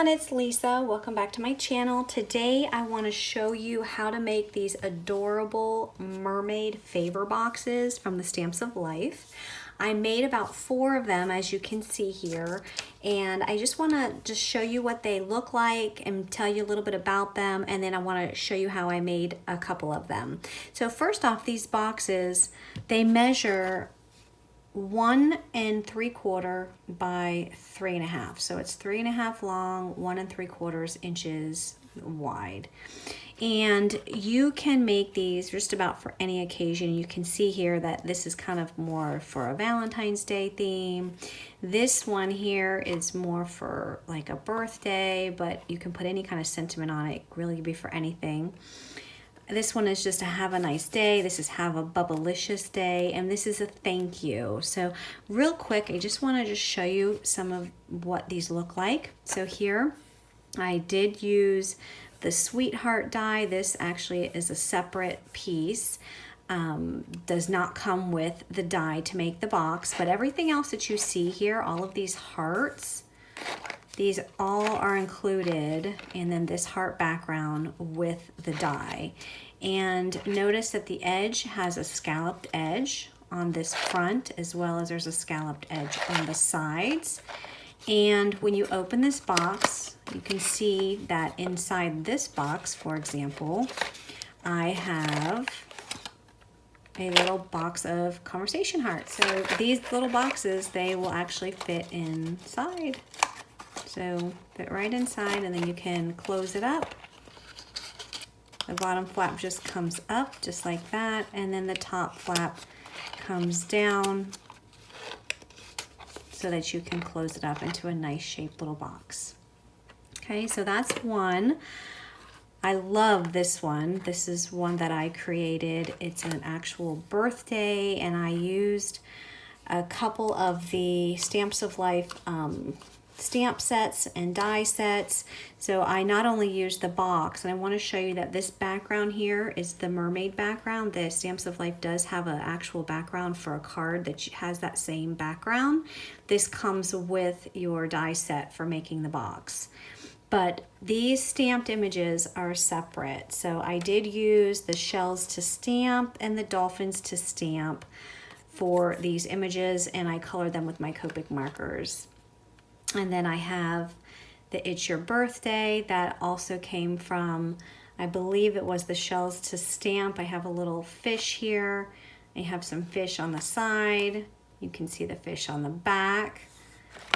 everyone, it's Lisa. Welcome back to my channel. Today I want to show you how to make these adorable mermaid favor boxes from the Stamps of Life. I made about 4 of them, as you can see here, and I just want to show you what they look like and tell you a little bit about them, and then I want to show you how I made a couple of them. So first off, these boxes, they measure 1 3/4 by 3.5. So it's 3.5 long, 1 3/4 inches wide. And you can make these just about for any occasion. You can see here that this is kind of more for a Valentine's Day theme. This one here is more for like a birthday, but you can put any kind of sentiment on it. It really could be for anything. This one is just to have a nice day. This is have a bubblicious day, and this is a thank you. So real quick, I just want to show you some of what these look like. So here I did use the sweetheart die. This actually is a separate piece. Does not come with the die to make the box, but everything else that you see here, all of these hearts, these all are included, and then this heart background with the die. And notice that the edge has a scalloped edge on this front, as well as there's a scalloped edge on the sides. And when you open this box, you can see that inside this box, for example, I have a little box of conversation hearts. So these little boxes, they will actually fit inside. So fit right inside, and then you can close it up. The bottom flap just comes up just like that, and then the top flap comes down so that you can close it up into a nice shaped little box. Okay, so that's one. I love this one. This is one that I created. It's an actual birthday, and I used a couple of the Stamps of Life stamp sets and die sets. So I not only used the box, and I want to show you that this background here is the Mermaid background. The Stamps of Life does have an actual background for a card that has that same background. This comes with your die set for making the box. But these stamped images are separate. So I did use the shells to stamp and the dolphins to stamp for these images, and I colored them with my Copic markers. And then I have the It's Your Birthday that also came from, I believe it was the shells to stamp. I have a little fish here. I have some fish on the side. You can see the fish on the back.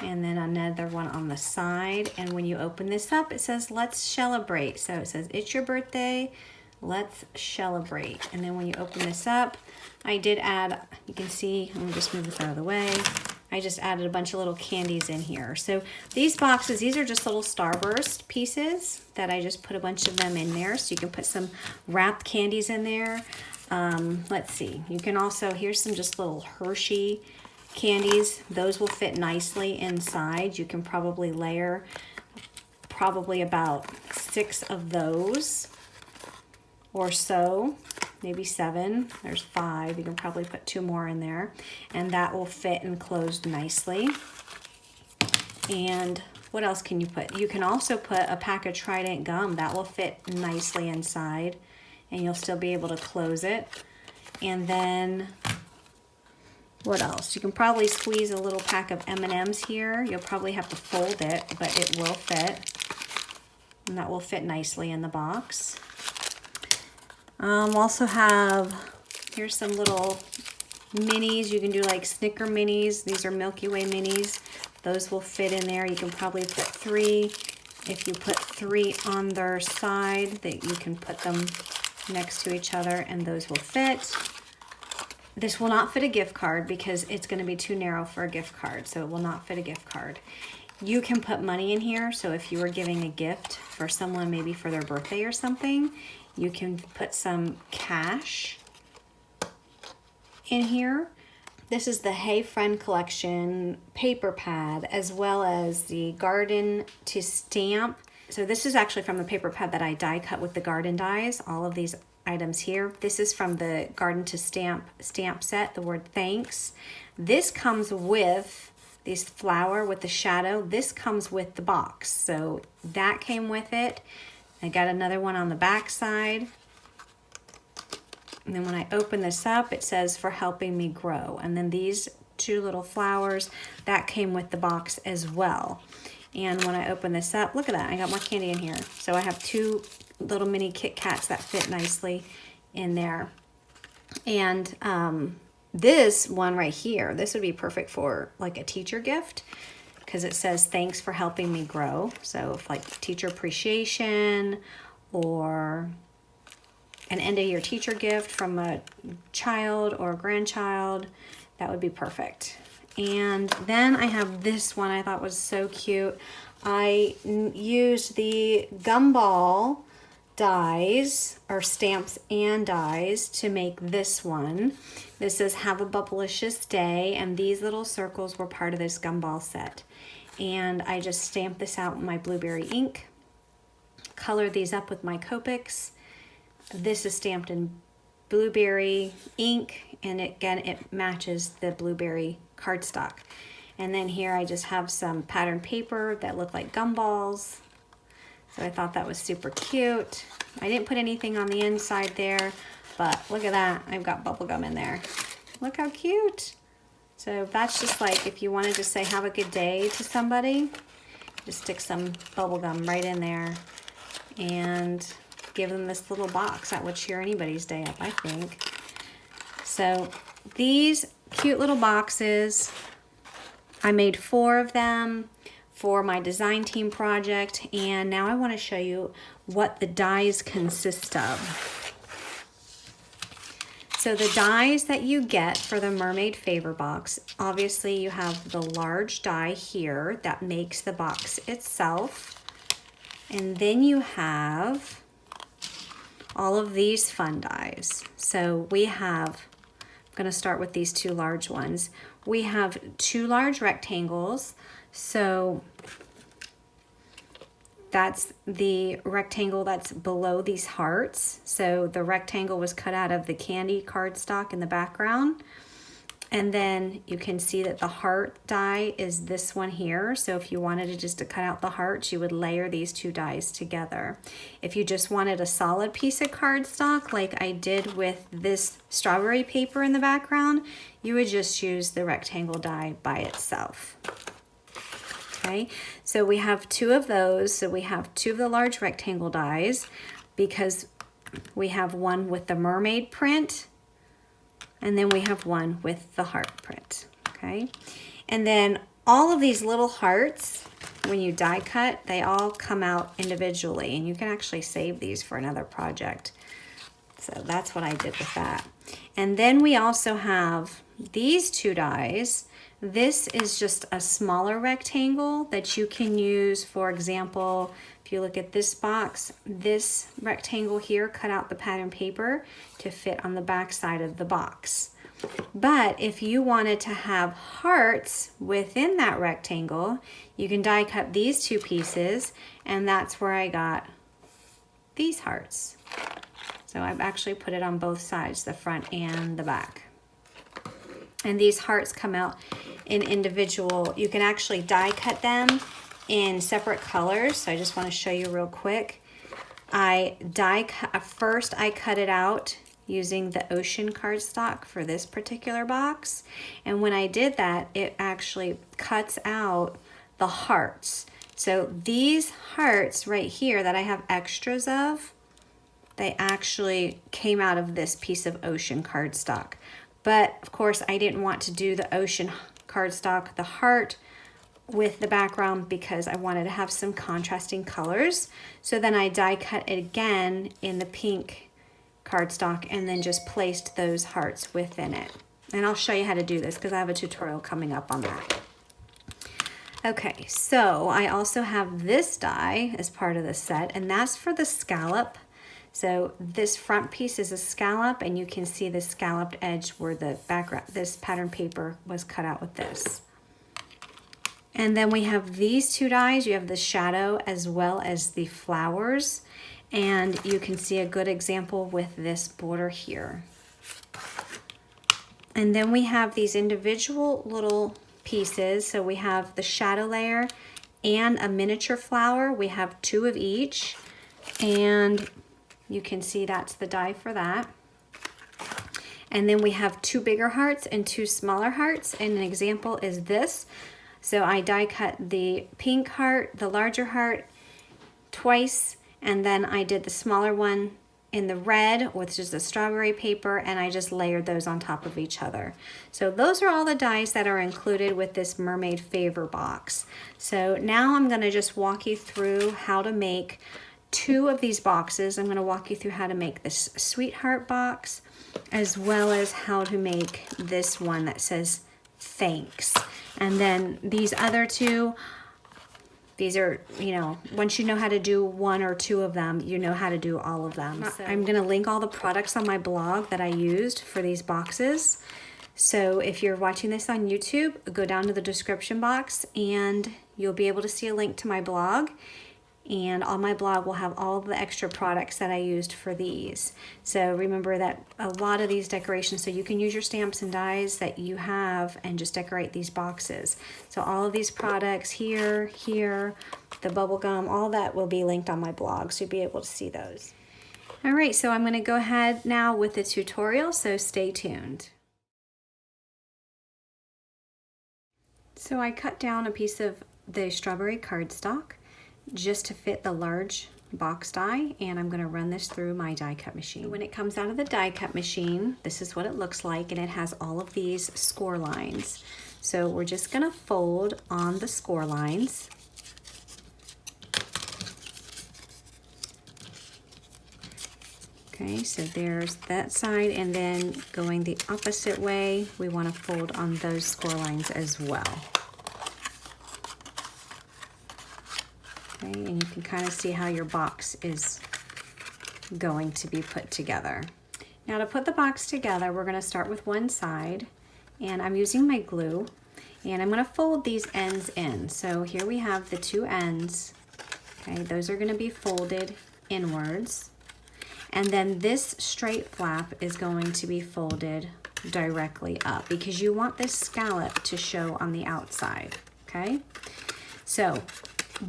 And then another one on the side. And when you open this up, it says, let's celebrate. So it says, it's your birthday, let's celebrate. And then when you open this up, I did add, you can see, let me just move this out of the way. I just added a bunch of little candies in here. So these boxes, these are just little Starburst pieces that I just put a bunch of them in there. So you can put some wrapped candies in there. Let's see, you can also, here's some just little Hershey candies. Those will fit nicely inside. You can probably layer probably about 6 of those or so. Maybe 7, there's 5, you can probably put 2 more in there, and that will fit enclosed nicely. And what else can you put? You can also put a pack of Trident gum. That will fit nicely inside, and you'll still be able to close it. And then, what else? You can probably squeeze a little pack of M&Ms here. You'll probably have to fold it, but it will fit, and that will fit nicely in the box. Also have, here's some little minis. You can do like Snicker minis. These are Milky Way minis. Those will fit in there. You can probably put 3. If you put 3 on their side, that you can put them next to each other, and those will fit. This will not fit a gift card because it's going to be too narrow for a gift card, so it will not fit a gift card. You can put money in here, so if you were giving a gift for someone, maybe for their birthday or something, you can put some cash in here. This is the Hey Friend Collection paper pad, as well as the Garden to Stamp. So this is actually from the paper pad that I die cut with the garden dies, all of these items here. This is from the Garden to Stamp set, the word thanks. This comes with this flower with the shadow. This comes with the box, so that came with it. I got another one on the back side. And then when I open this up, it says for helping me grow. And then these two little flowers, that came with the box as well. And when I open this up, look at that, I got more candy in here. So I have two little mini Kit Kats that fit nicely in there. And this one right here, this would be perfect for like a teacher gift, because it says thanks for helping me grow. So if like teacher appreciation or an end of year teacher gift from a child or a grandchild, that would be perfect. And then I have this one I thought was so cute. I used the gumball dies, or stamps and dies, to make this one. This says have a bubblicious day, and these little circles were part of this gumball set. And I just stamped this out with my blueberry ink, colored these up with my Copics. This is stamped in blueberry ink, and again it matches the blueberry cardstock. And then here I just have some pattern paper that look like gumballs. So I thought that was super cute. I didn't put anything on the inside there, but look at that, I've got bubble gum in there. Look how cute. So that's just like if you wanted to say have a good day to somebody, just stick some bubble gum right in there and give them this little box. That would cheer anybody's day up, I think. So these cute little boxes, I made 4 of them for my design team project, and now I want to show you what the dies consist of. So the dies that you get for the Mermaid Favor Box, obviously you have the large die here that makes the box itself, and then you have all of these fun dies. So we have, I'm going to start with these 2 large ones. We have 2 large rectangles. So that's the rectangle that's below these hearts. So the rectangle was cut out of the candy cardstock in the background. And then you can see that the heart die is this one here. So if you wanted to cut out the hearts, you would layer these 2 dies together. If you just wanted a solid piece of cardstock, like I did with this strawberry paper in the background, you would just use the rectangle die by itself. Okay, so we have 2 of those. So we have 2 of the large rectangle dies because we have one with the mermaid print, and then we have one with the heart print, okay? And then all of these little hearts, when you die cut, they all come out individually, and you can actually save these for another project. So that's what I did with that. And then we also have these 2 dies. This is just a smaller rectangle that you can use, for example, if you look at this box, this rectangle here cut out the pattern paper to fit on the back side of the box. But if you wanted to have hearts within that rectangle, you can die cut these 2 pieces, and that's where I got these hearts. So I've actually put it on both sides, the front and the back. And these hearts come out in individual, you can actually die cut them in separate colors. So I just want to show you real quick. First I cut it out using the ocean cardstock for this particular box. And when I did that, it actually cuts out the hearts. So these hearts right here that I have extras of, they actually came out of this piece of ocean cardstock. But of course I didn't want to do the ocean cardstock, the heart with the background, because I wanted to have some contrasting colors. So then I die cut it again in the pink cardstock and then just placed those hearts within it. And I'll show you how to do this because I have a tutorial coming up on that. Okay, so I also have this die as part of the set, and that's for the scallop. So this front piece is a scallop, and you can see the scalloped edge where the background, this pattern paper was cut out with this. And then we have these 2 dies. You have the shadow as well as the flowers, and you can see a good example with this border here. And then we have these individual little pieces. So we have the shadow layer and a miniature flower. We have 2 of each, and you can see that's the die for that. And then we have 2 bigger hearts and 2 smaller hearts, and an example is this. So I die cut the pink heart, the larger heart, twice, and then I did the smaller one in the red with just the strawberry paper, and I just layered those on top of each other. So those are all the dies that are included with this Mermaid Favor box. So now I'm gonna just walk you through how to make 2 of these boxes. I'm gonna walk you through how to make this sweetheart box, as well as how to make this one that says thanks. And then these other 2, these are, you know, once you know how to do 1 or 2 of them, you know how to do all of them. So I'm gonna link all the products on my blog that I used for these boxes. So if you're watching this on YouTube, go down to the description box and you'll be able to see a link to my blog. And on my blog will have all the extra products that I used for these. So remember that a lot of these decorations, so you can use your stamps and dies that you have and just decorate these boxes. So all of these products here, the bubble gum, all that will be linked on my blog, so you'll be able to see those. All right, so I'm gonna go ahead now with the tutorial, so stay tuned. So I cut down a piece of the strawberry cardstock just to fit the large box die, and I'm gonna run this through my die cut machine. When it comes out of the die cut machine, this is what it looks like, and it has all of these score lines. So we're just gonna fold on the score lines. Okay, so there's that side, and then going the opposite way, we wanna fold on those score lines as well. Okay, and you can kind of see how your box is going to be put together. Now to put the box together, we're going to start with one side, and I'm using my glue, and I'm going to fold these ends in. So here we have the 2 ends. Okay, those are going to be folded inwards, and then this straight flap is going to be folded directly up because you want this scallop to show on the outside. Okay, so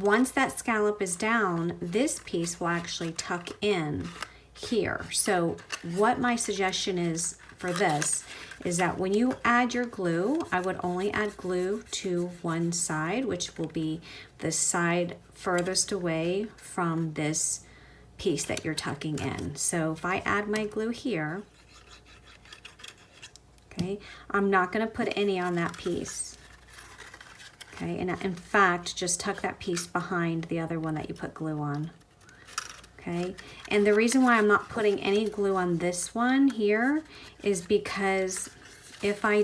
once that scallop is down, this piece will actually tuck in here. So what my suggestion is for this is that when you add your glue, I would only add glue to one side, which will be the side furthest away from this piece that you're tucking in. So if I add my glue here, okay, I'm not gonna put any on that piece. Okay, and in fact, just tuck that piece behind the other one that you put glue on. Okay, and the reason why I'm not putting any glue on this one here is because if I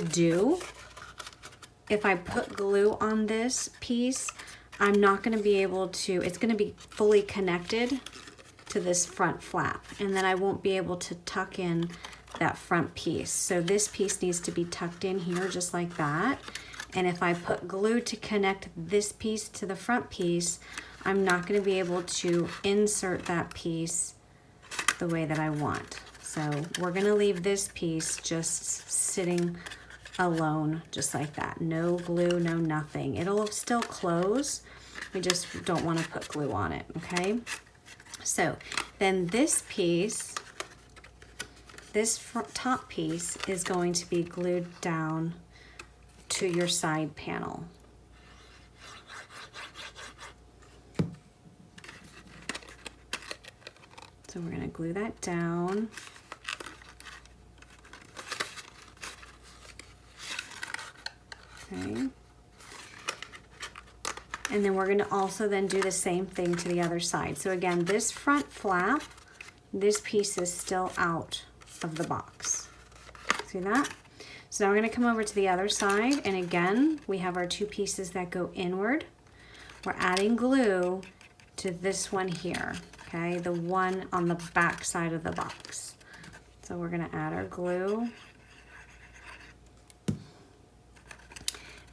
put glue on this piece, I'm not gonna be able to, it's gonna be fully connected to this front flap, and then I won't be able to tuck in that front piece. So this piece needs to be tucked in here just like that. And if I put glue to connect this piece to the front piece, I'm not going to be able to insert that piece the way that I want. So we're going to leave this piece just sitting alone, just like that. No glue, no nothing. It'll still close. We just don't want to put glue on it, okay? So then this piece, this top piece is going to be glued down to your side panel. So we're going to glue that down. Okay. And then we're going to also then do the same thing to the other side. So again, this front flap, this piece is still out of the box. See that? So now we're going to come over to the other side, and again, we have our 2 pieces that go inward. We're adding glue to this one here, okay? The one on the back side of the box. So we're going to add our glue.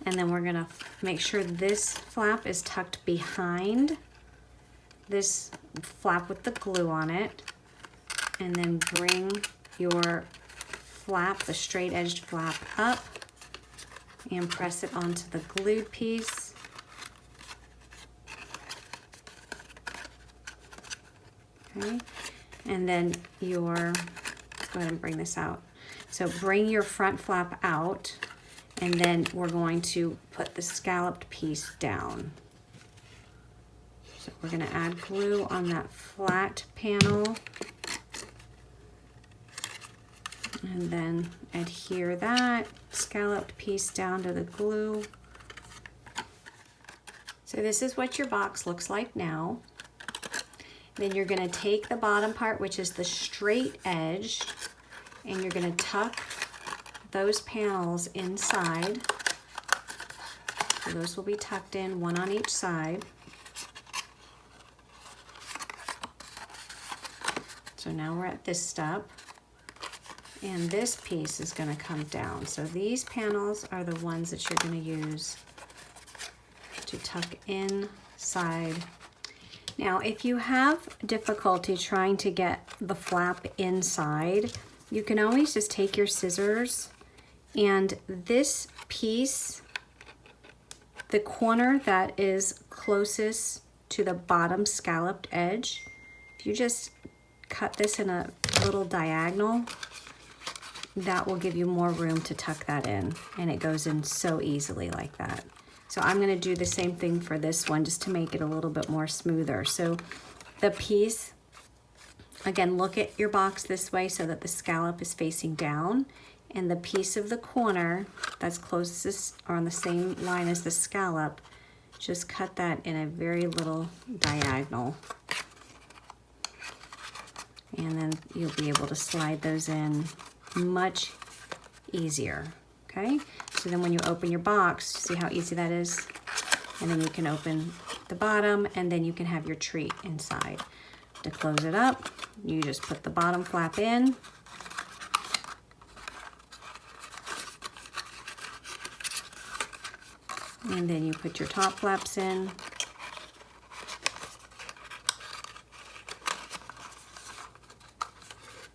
And then we're going to make sure this flap is tucked behind this flap with the glue on it. And then bring your flap, the straight edged flap up and press it onto the glued piece. Okay, and then let's go ahead and bring this out. So bring your front flap out, and then we're going to put the scalloped piece down. So we're going to add glue on that flat panel, and then adhere that scalloped piece down to the glue. So this is what your box looks like now. Then you're going to take the bottom part, which is the straight edge, and you're going to tuck those panels inside. So those will be tucked in, one on each side. So now we're at this step, and this piece is going to come down. So these panels are the ones that you're going to use to tuck inside. Now, if you have difficulty trying to get the flap inside, you can always just take your scissors, and this piece, the corner that is closest to the bottom scalloped edge, if you just cut this in a little diagonal, that will give you more room to tuck that in, and it goes in so easily like that. So I'm going to do the same thing for this one just to make it a little bit more smoother. So the piece, again, look at your box this way so that the scallop is facing down, and the piece of the corner that's closest or on the same line as the scallop, just cut that in a very little diagonal. And then you'll be able to slide those in much easier. Okay, so then when you open your box, see how easy that is? And then you can open the bottom, and then you can have your treat inside. To close it up, you just put the bottom flap in. And then you put your top flaps in.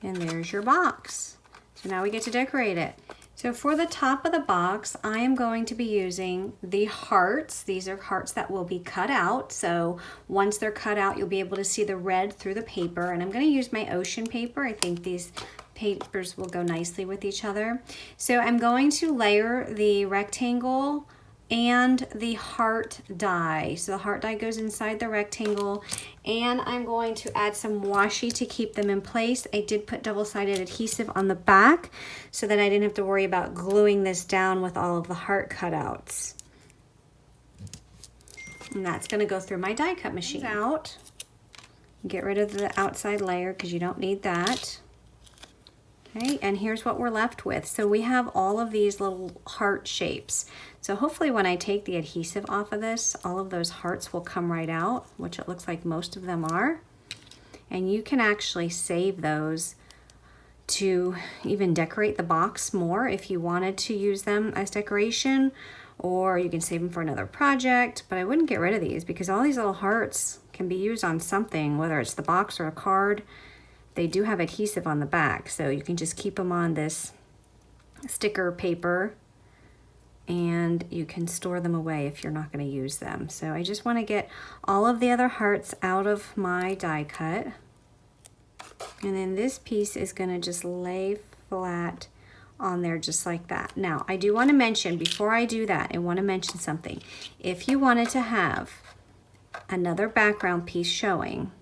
And there's your box. So now we get to decorate it. So for the top of the box, I am going to be using the hearts. These are hearts that will be cut out. So once they're cut out, you'll be able to see the red through the paper. And I'm going to use my ocean paper. I think these papers will go nicely with each other. So I'm going to layer the rectangle and the heart die. So the heart die goes inside the rectangle, and I'm going to add some washi to keep them in place. I did put double-sided adhesive on the back so that I didn't have to worry about gluing this down with all of the heart cutouts. And that's going to go through my die cut machine. Out. Get rid of the outside layer because you don't need that. Okay, and here's what we're left with. So we have all of these little heart shapes. So hopefully when I take the adhesive off of this, all of those hearts will come right out, which it looks like most of them are. And you can actually save those to even decorate the box more if you wanted to use them as decoration, or you can save them for another project. But I wouldn't get rid of these because all these little hearts can be used on something, whether it's the box or a card. They do have adhesive on the back, so you can just keep them on this sticker paper, and you can store them away if you're not going to use them. So I just want to get all of the other hearts out of my die cut. And then this piece is going to just lay flat on there just like that. Now, I do want to mention, before I do that, I want to mention something. If you wanted to have another background piece showing,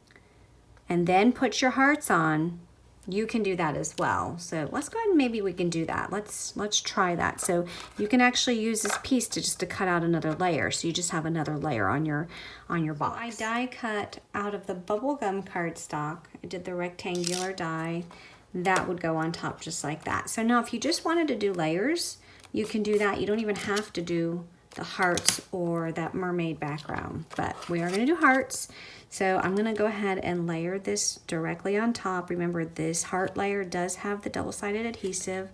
and then put your hearts on, you can do that as well. So let's go ahead and maybe we can do that. Let's try that. So you can actually use this piece to cut out another layer. So you just have another layer on your box. So I die cut out of the bubblegum cardstock. I did the rectangular die. That would go on top just like that. So now if you just wanted to do layers, you can do that. You don't even have to do the hearts or that mermaid background, but we are going to do hearts. So I'm going to go ahead and layer this directly on top. Remember, this heart layer does have the double-sided adhesive,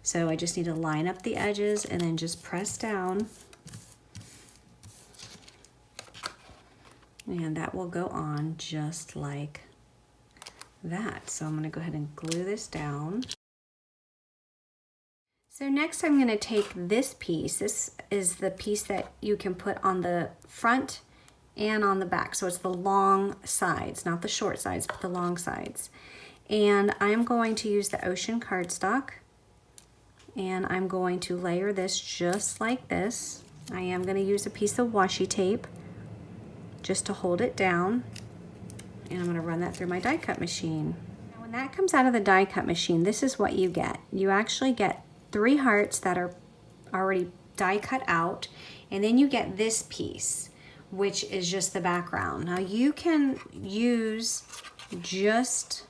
so I just need to line up the edges and then just press down, and that will go on just like that. So I'm going to go ahead and glue this down. So next I'm going to take this piece. This is the piece that you can put on the front and on the back. So it's the long sides, not the short sides, but the long sides. And I'm going to use the ocean cardstock, and I'm going to layer this just like this. I am going to use a piece of washi tape just to hold it down, and I'm going to run that through my die cut machine. Now, when that comes out of the die cut machine, this is what you get. You actually get 3 hearts that are already die cut out, and then you get this piece, which is just the background. Now you can use just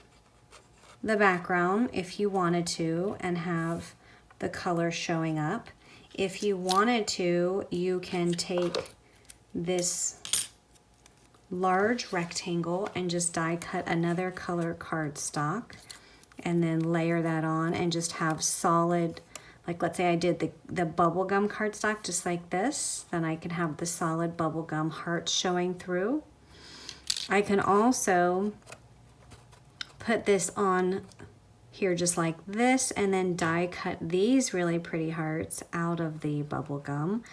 the background if you wanted to and have the color showing up. If you wanted to, you can take this large rectangle and just die cut another color cardstock and then layer that on and just have solid, like let's say I did the bubblegum cardstock just like this, then I can have the solid bubblegum hearts showing through. I can also put this on here just like this and then die cut these really pretty hearts out of the bubble gum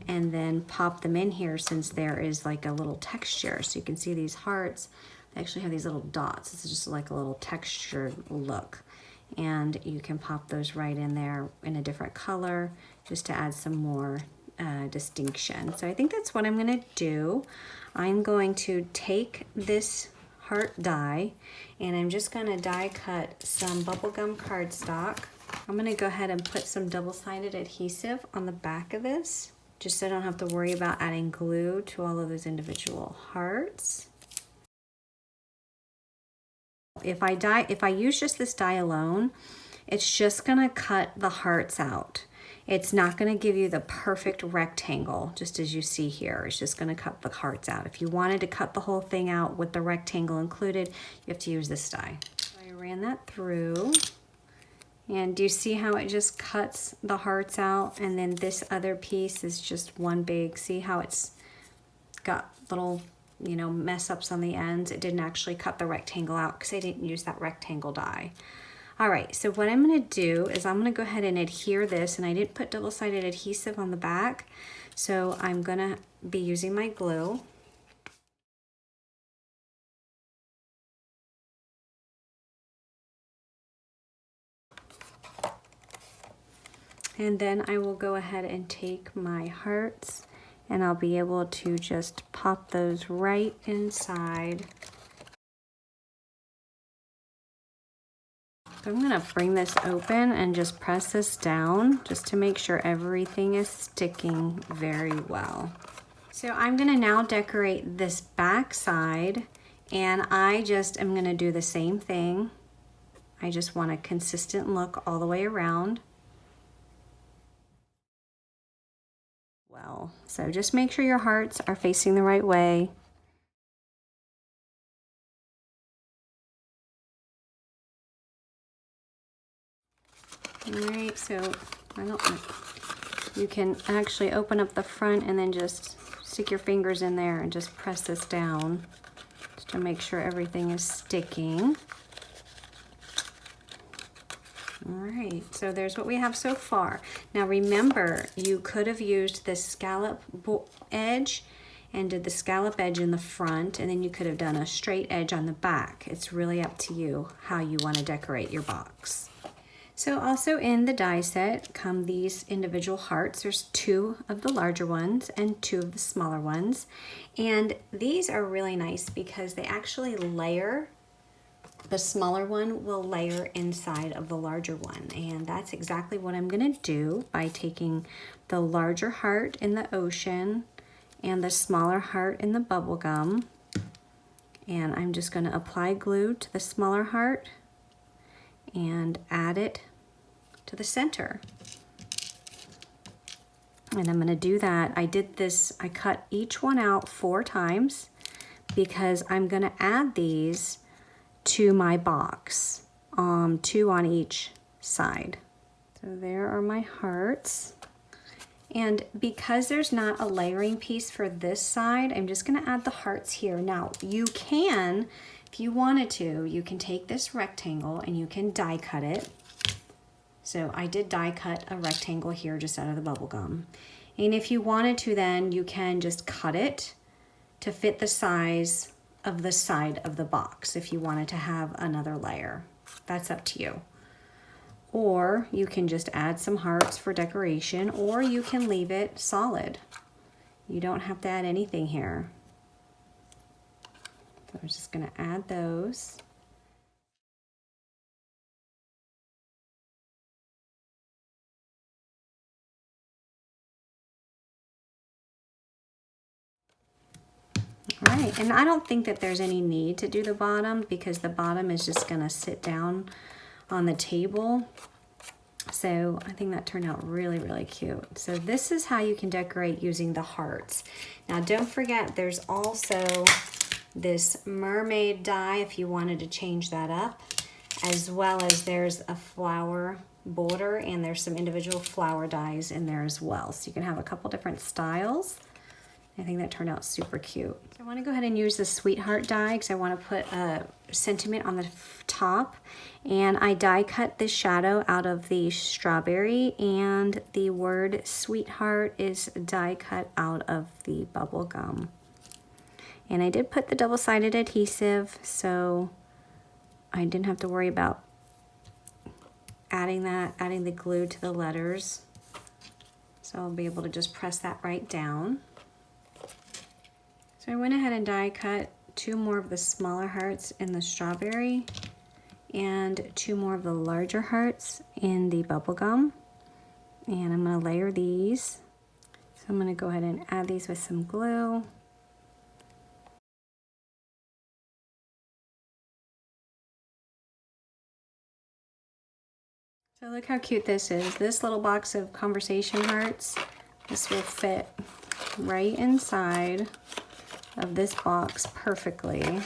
and then pop them in here since there is like a little texture. So you can see these hearts, they actually have these little dots. It's just like a little textured look. And you can pop those right in there in a different color just to add some more distinction. So I think that's what I'm gonna do. I'm going to take this heart die and I'm just gonna die cut some bubblegum cardstock. I'm gonna go ahead and put some double-sided adhesive on the back of this just so I don't have to worry about adding glue to all of those individual hearts. If I use just this die alone, it's just gonna cut the hearts out. It's not gonna give you the perfect rectangle, just as you see here. It's just gonna cut the hearts out. If you wanted to cut the whole thing out with the rectangle included, you have to use this die. So I ran that through, and do you see how it just cuts the hearts out? And then this other piece is just one big, see how it's got little, you know, mess ups on the ends. It didn't actually cut the rectangle out because I didn't use that rectangle die. All right, so what I'm gonna do is I'm gonna go ahead and adhere this, and I didn't put double-sided adhesive on the back, so I'm gonna be using my glue. And then I will go ahead and take my hearts and I'll be able to just pop those right inside. So I'm gonna bring this open and just press this down just to make sure everything is sticking very well. So I'm gonna now decorate this back side, and I just am gonna do the same thing. I just want a consistent look all the way around. Well, so just make sure your hearts are facing the right way. All right, so you can actually open up the front and then just stick your fingers in there and just press this down just to make sure everything is sticking. All right, so there's what we have so far. Now remember, you could have used the scallop edge and did the scallop edge in the front, and then you could have done a straight edge on the back. It's really up to you how you want to decorate your box. So also in the die set come these individual hearts. There's 2 of the larger ones and 2 of the smaller ones. And these are really nice because they actually layer. The smaller one will layer inside of the larger one. And that's exactly what I'm gonna do by taking the larger heart in the ocean and the smaller heart in the bubble gum. And I'm just gonna apply glue to the smaller heart and add it to the center. And I'm gonna do that. I did this, I cut each one out 4 times because I'm gonna add these to my box, 2 on each side. So there are my hearts. And because there's not a layering piece for this side, I'm just gonna add the hearts here. Now you can, if you wanted to, you can take this rectangle and you can die cut it. So I did die cut a rectangle here just out of the bubble gum. And if you wanted to, then you can just cut it to fit the size of the side of the box if you wanted to have another layer. That's up to you. Or you can just add some hearts for decoration, or you can leave it solid. You don't have to add anything here. So I'm just going to add those. All right, and I don't think that there's any need to do the bottom because the bottom is just going to sit down on the table. So I think that turned out really, really cute. So this is how you can decorate using the hearts. Now don't forget there's also this mermaid die if you wanted to change that up, as well as there's a flower border and there's some individual flower dies in there as well. So you can have a couple different styles. I think that turned out super cute. So I want to go ahead and use the sweetheart die because I want to put a sentiment on the top. And I die cut the shadow out of the strawberry, and the word sweetheart is die cut out of the bubble gum. And I did put the double-sided adhesive, so I didn't have to worry about adding the glue to the letters. So I'll be able to just press that right down. So I went ahead and die cut 2 more of the smaller hearts in the strawberry and 2 more of the larger hearts in the bubble gum. And I'm going to layer these. So I'm going to go ahead and add these with some glue. So look how cute this is. This little box of conversation hearts, this will fit right inside of this box perfectly.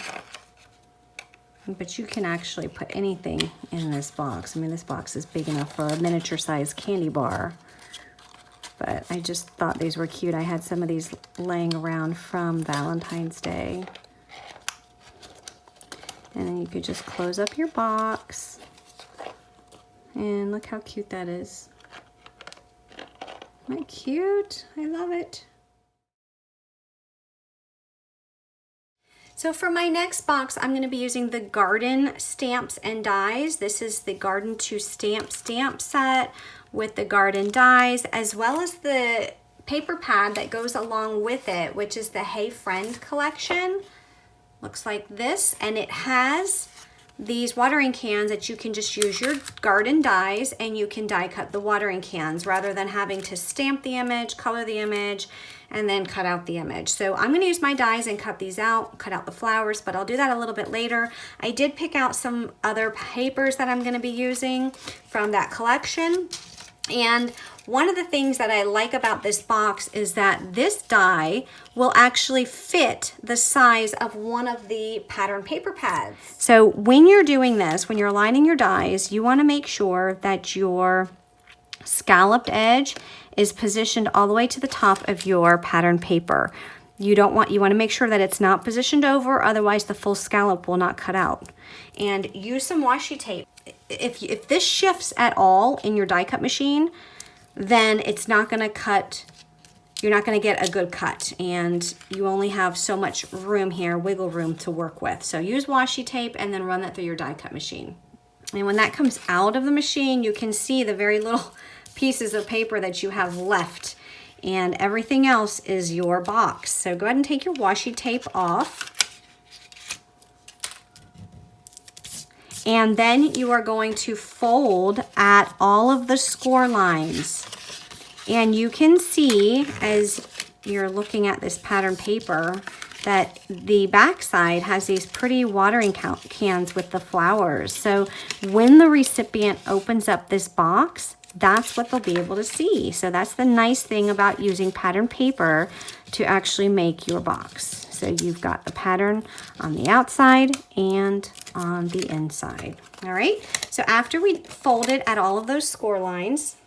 But you can actually put anything in this box. I mean, this box is big enough for a miniature sized candy bar. But I just thought these were cute. I had some of these laying around from Valentine's Day. And then you could just close up your box. And look how cute that is. Isn't that cute? I love it. So for my next box, I'm going to be using the Garden Stamps and Dies. This is the Garden to Stamp set with the garden dies, as well as the paper pad that goes along with it, which is the Hey Friend collection. Looks like this, and it has these watering cans that you can just use your garden dies and you can die cut the watering cans rather than having to stamp the image, color the image, and then cut out the image. So I'm gonna use my dies and cut these out, cut out the flowers, but I'll do that a little bit later. I did pick out some other papers that I'm gonna be using from that collection. And one of the things that I like about this box is that this die will actually fit the size of one of the pattern paper pads. So when you're doing this, when you're aligning your dies, you want to make sure that your scalloped edge is positioned all the way to the top of your pattern paper. You want to make sure that it's not positioned over, otherwise the full scallop will not cut out. And use some washi tape. If this shifts at all in your die cut machine, then it's not going to cut, you're not going to get a good cut, and you only have so much room here, wiggle room to work with. So use washi tape and then run that through your die cut machine. And when that comes out of the machine, you can see the very little pieces of paper that you have left, and everything else is your box. So go ahead and take your washi tape off. And then you are going to fold at all of the score lines. And you can see as you're looking at this pattern paper that the back side has these pretty watering cans with the flowers. So when the recipient opens up this box, that's what they'll be able to see. So that's the nice thing about using pattern paper to actually make your box. So you've got the pattern on the outside and on the inside. All right, so after we folded at all of those score lines,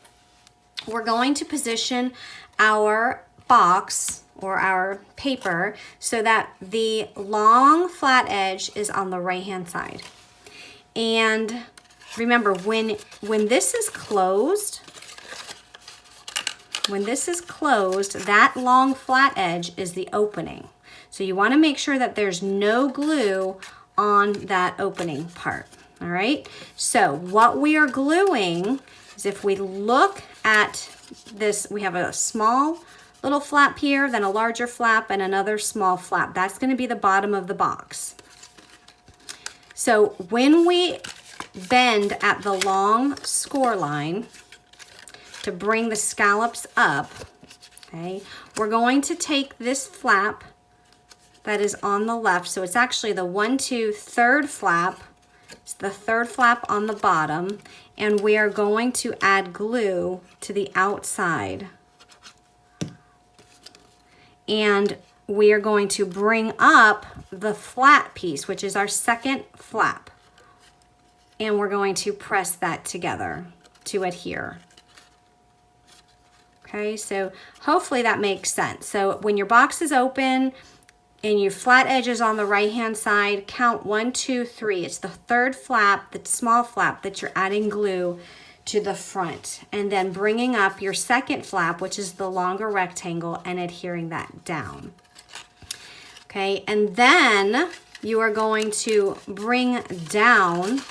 we're going to position our box or our paper so that the long flat edge is on the right hand side. And remember when this is closed, that long flat edge is the opening. So you want to make sure that there's no glue on that opening part. All right, so what we are gluing is, if we look at this, we have a small little flap here, then a larger flap, and another small flap. That's going to be the bottom of the box. So when we bend at the long score line to bring the scallops up, okay, we're going to take this flap that is on the left. So it's actually the 1, 2, third flap. It's the third flap on the bottom, and we are going to add glue to the outside. And we are going to bring up the flat piece, which is our second flap. And we're going to press that together to adhere. Okay, so hopefully that makes sense. So when your box is open and your flat edge is on the right-hand side, count 1, 2, 3. It's the third flap, the small flap, that you're adding glue to the front, and then bringing up your second flap, which is the longer rectangle, and adhering that down. Okay, and then you are going to bring down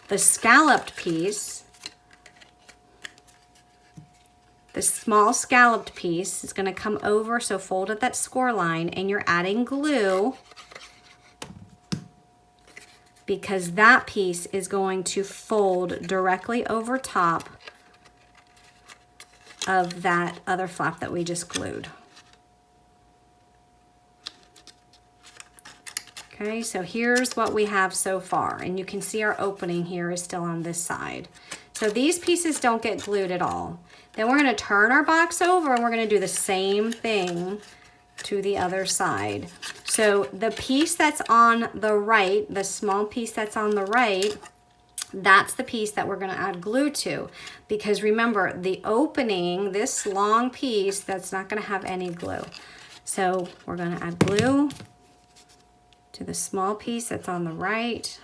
the scalloped piece. The small scalloped piece is going to come over, so fold at that score line, and you're adding glue, because that piece is going to fold directly over top of that other flap that we just glued. Okay, so here's what we have so far, and you can see our opening here is still on this side. So these pieces don't get glued at all. Then we're going to turn our box over, and we're going to do the same thing to the other side. So the piece that's on the right, the small piece that's on the right, that's the piece that we're going to add glue to, because remember, the opening, this long piece, that's not going to have any glue. So we're going to add glue to the small piece that's on the right.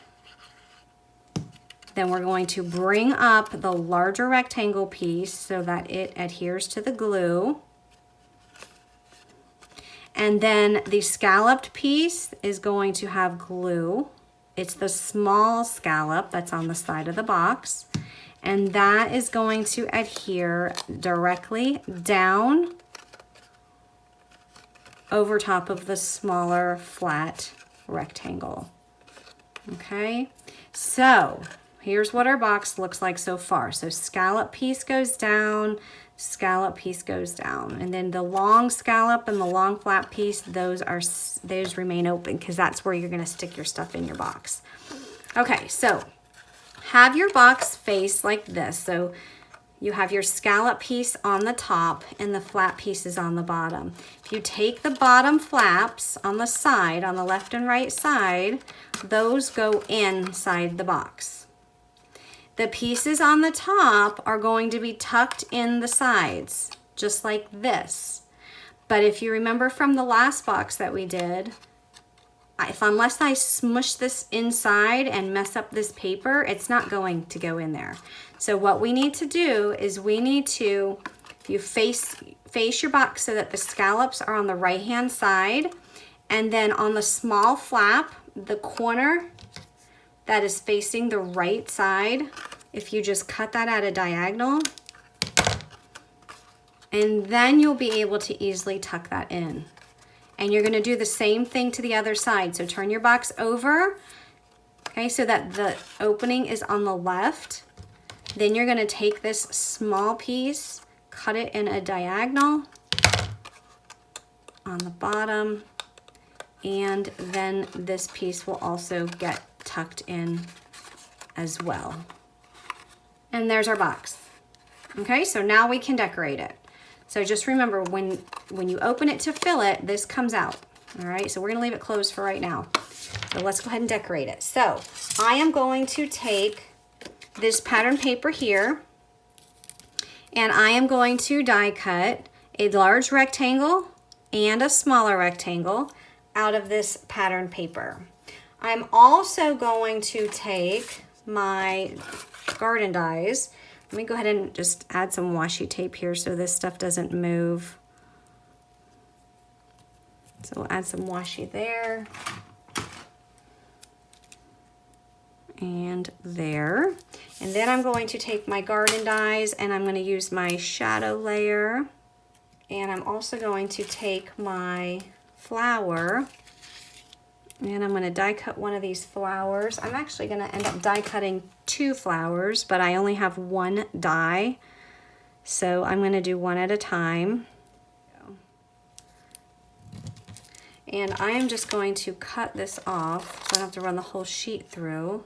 Then we're going to bring up the larger rectangle piece so that it adheres to the glue. And then the scalloped piece is going to have glue. It's the small scallop that's on the side of the box. And that is going to adhere directly down over top of the smaller flat rectangle. Okay, so here's what our box looks like so far. So scallop piece goes down, scallop piece goes down, and then the long scallop and the long flat piece, those remain open because that's where you're going to stick your stuff in your box. Okay, so have your box face like this. So you have your scallop piece on the top and the flat pieces on the bottom. If you take the bottom flaps on the side, on the left and right side, those go inside the box. The pieces on the top are going to be tucked in the sides, just like this. But if you remember from the last box that we did, unless I smush this inside and mess up this paper, it's not going to go in there. So what we need to do is you face your box so that the scallops are on the right-hand side, and then on the small flap, the corner that is facing the right side, if you just cut that at a diagonal, and then you'll be able to easily tuck that in. And you're going to do the same thing to the other side. So turn your box over, okay, so that the opening is on the left. Then you're going to take this small piece, cut it in a diagonal on the bottom, and then this piece will also get tucked in as well. And there's our box. Okay, so now we can decorate it. So just remember, when you open it to fill it, this comes out. All right, so we're gonna leave it closed for right now. So let's go ahead and decorate it. So I am going to take this pattern paper here, and I am going to die cut a large rectangle and a smaller rectangle out of this pattern paper. I'm also going to take my garden dies. Let me go ahead and just add some washi tape here so this stuff doesn't move. So we'll add some washi there. And there. And then I'm going to take my garden dies and I'm going to use my shadow layer. And I'm also going to take my flower and I'm going to die cut one of these flowers. I'm actually going to end up die cutting 2 flowers, but I only have 1 die. So I'm going to do one at a time. And I am just going to cut this off so I don't have to run the whole sheet through.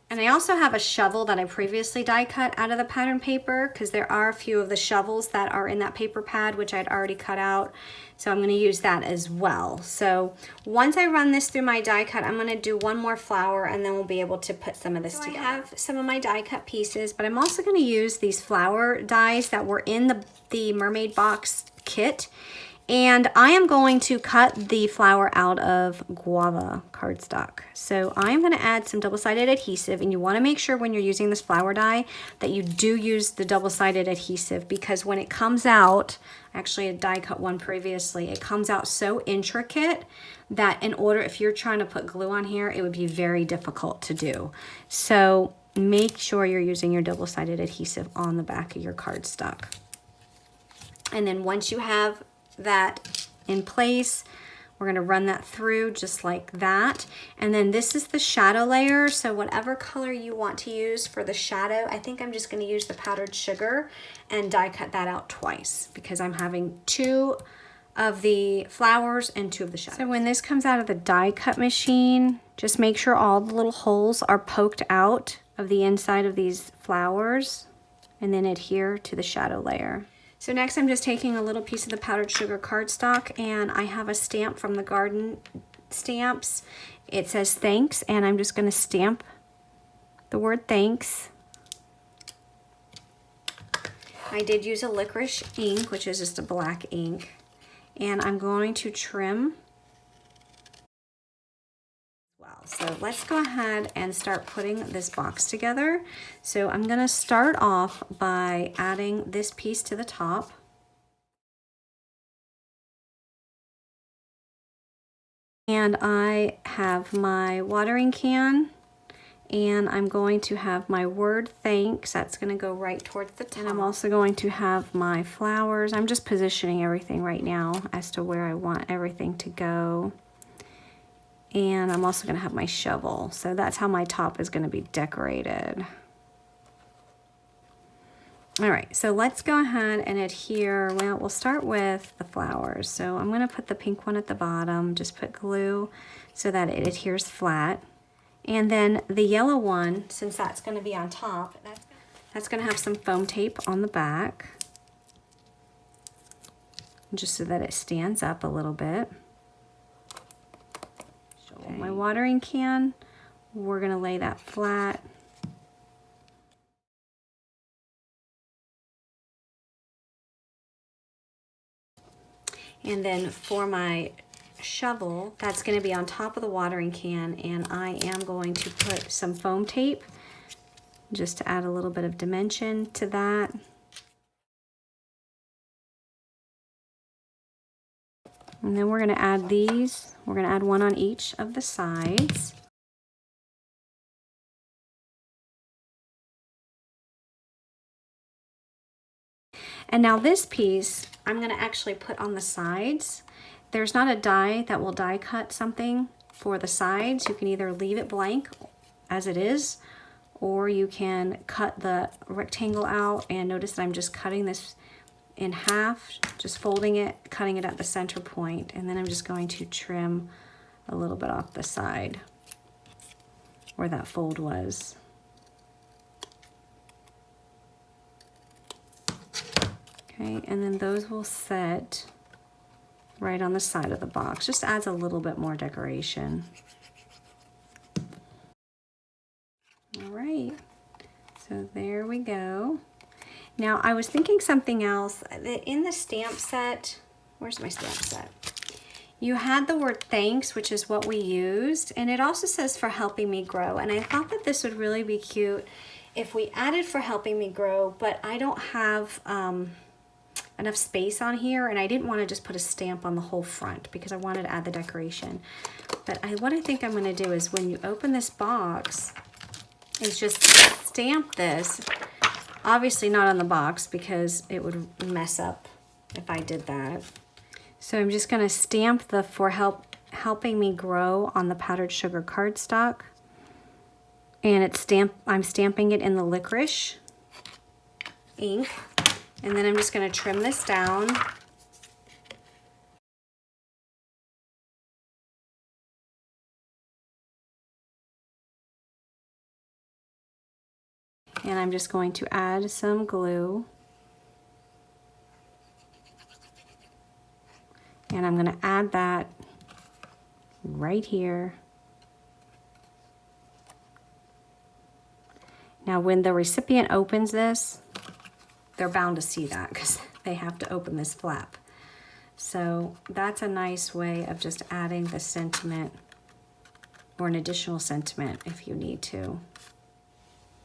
And I also have a shovel that I previously die cut out of the pattern paper because there are a few of the shovels that are in that paper pad which I'd already cut out. So I'm going to use that as well. So once I run this through my die cut, I'm going to do one more flower and then we'll be able to put some of this together. I have some of my die cut pieces, but I'm also going to use these flower dies that were in the Mermaid box kit. And I am going to cut the flower out of guava cardstock. So I'm going to add some double-sided adhesive, and you want to make sure when you're using this flower die that you do use the double-sided adhesive, because when it comes out, actually I die cut one previously, it comes out so intricate that if you're trying to put glue on here, it would be very difficult to do. So make sure you're using your double-sided adhesive on the back of your cardstock. And then once you have that in place, we're going to run that through just like that. And then this is the shadow layer, so whatever color you want to use for the shadow, I think I'm just going to use the powdered sugar and die cut that out twice because I'm having 2 of the flowers and 2 of the shadows. So when this comes out of the die cut machine, just make sure all the little holes are poked out of the inside of these flowers and then adhere to the shadow layer. So next I'm just taking a little piece of the powdered sugar cardstock, and I have a stamp from the garden stamps. It says thanks, and I'm just going to stamp the word thanks. I did use a licorice ink, which is just a black ink, and I'm going to trim. So let's go ahead and start putting this box together. So I'm going to start off by adding this piece to the top. And I have my watering can, and I'm going to have my word thanks. That's going to go right towards the top. And I'm also going to have my flowers. I'm just positioning everything right now as to where I want everything to go. And I'm also going to have my shovel. So that's how my top is going to be decorated. All right, so let's go ahead and adhere. Well, we'll start with the flowers. So I'm going to put the pink one at the bottom, just put glue so that it adheres flat. And then the yellow one, since that's going to be on top, that's going to have some foam tape on the back, just so that it stands up a little bit. My watering can, we're going to lay that flat. And then for my shovel, that's going to be on top of the watering can, and I am going to put some foam tape just to add a little bit of dimension to that. And then we're going to add these. We're going to add one on each of the sides. And now this piece, I'm going to actually put on the sides. There's not a die that will die cut something for the sides. You can either leave it blank as it is, or you can cut the rectangle out. And notice that I'm just cutting this in half, just folding it, cutting it at the center point, and then I'm just going to trim a little bit off the side where that fold was. Okay, and then those will set right on the side of the box. Just adds a little bit more decoration. All right, so there we go. Now, I was thinking something else. In the stamp set, where's my stamp set? You had the word thanks, which is what we used, and it also says for helping me grow. And I thought that this would really be cute if we added for helping me grow, but I don't have enough space on here, and I didn't want to just put a stamp on the whole front because I wanted to add the decoration. But what I think I'm going to do is when you open this box is just stamp this. Obviously not on the box because it would mess up if I did that. So I'm just going to stamp the for helping me grow on the powdered sugar cardstock. And I'm stamping it in the licorice ink. And then I'm just going to trim this down. And I'm just going to add some glue. And I'm going to add that right here. Now when the recipient opens this, they're bound to see that because they have to open this flap. So that's a nice way of just adding the sentiment or an additional sentiment if you need to.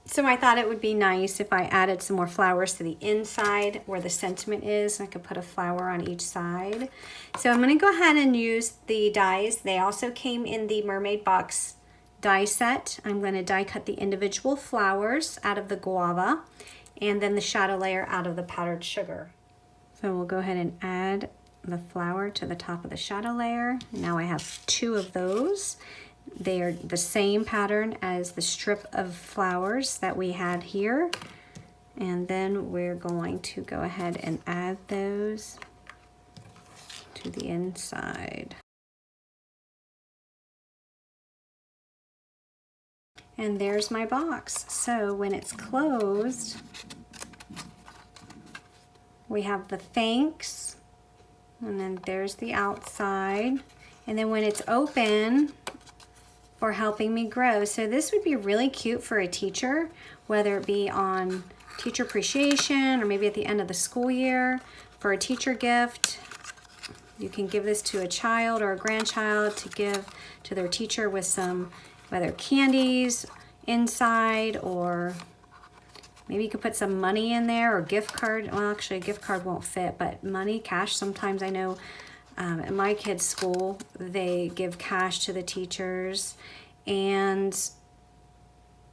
So I thought it would be nice if I added some more flowers to the inside where the sentiment is. I could put a flower on each side. So I'm going to go ahead and use the dies. They also came in the Mermaid Box die set. I'm going to die cut the individual flowers out of the guava and then the shadow layer out of the powdered sugar. So we'll go ahead and add the flower to the top of the shadow layer. Now I have 2 of those. They are the same pattern as the strip of flowers that we had here. And then we're going to go ahead and add those to the inside. And there's my box. So when it's closed, we have the thanks, and then there's the outside. And then when it's open, for helping me grow. So this would be really cute for a teacher, whether it be on teacher appreciation or maybe at the end of the school year for a teacher gift. You can give this to a child or a grandchild to give to their teacher with some, whether candies inside, or maybe you could put some money in there or gift card. Well, actually a gift card won't fit, but money, cash. Sometimes I know at my kids' school, they give cash to the teachers, and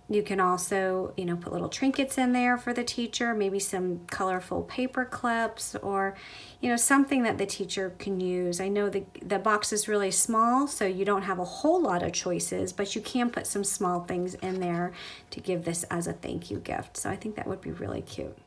you can also, you know, put little trinkets in there for the teacher, maybe some colorful paper clips, or, you know, something that the teacher can use. I know the box is really small, so you don't have a whole lot of choices, but you can put some small things in there to give this as a thank you gift. So I think that would be really cute.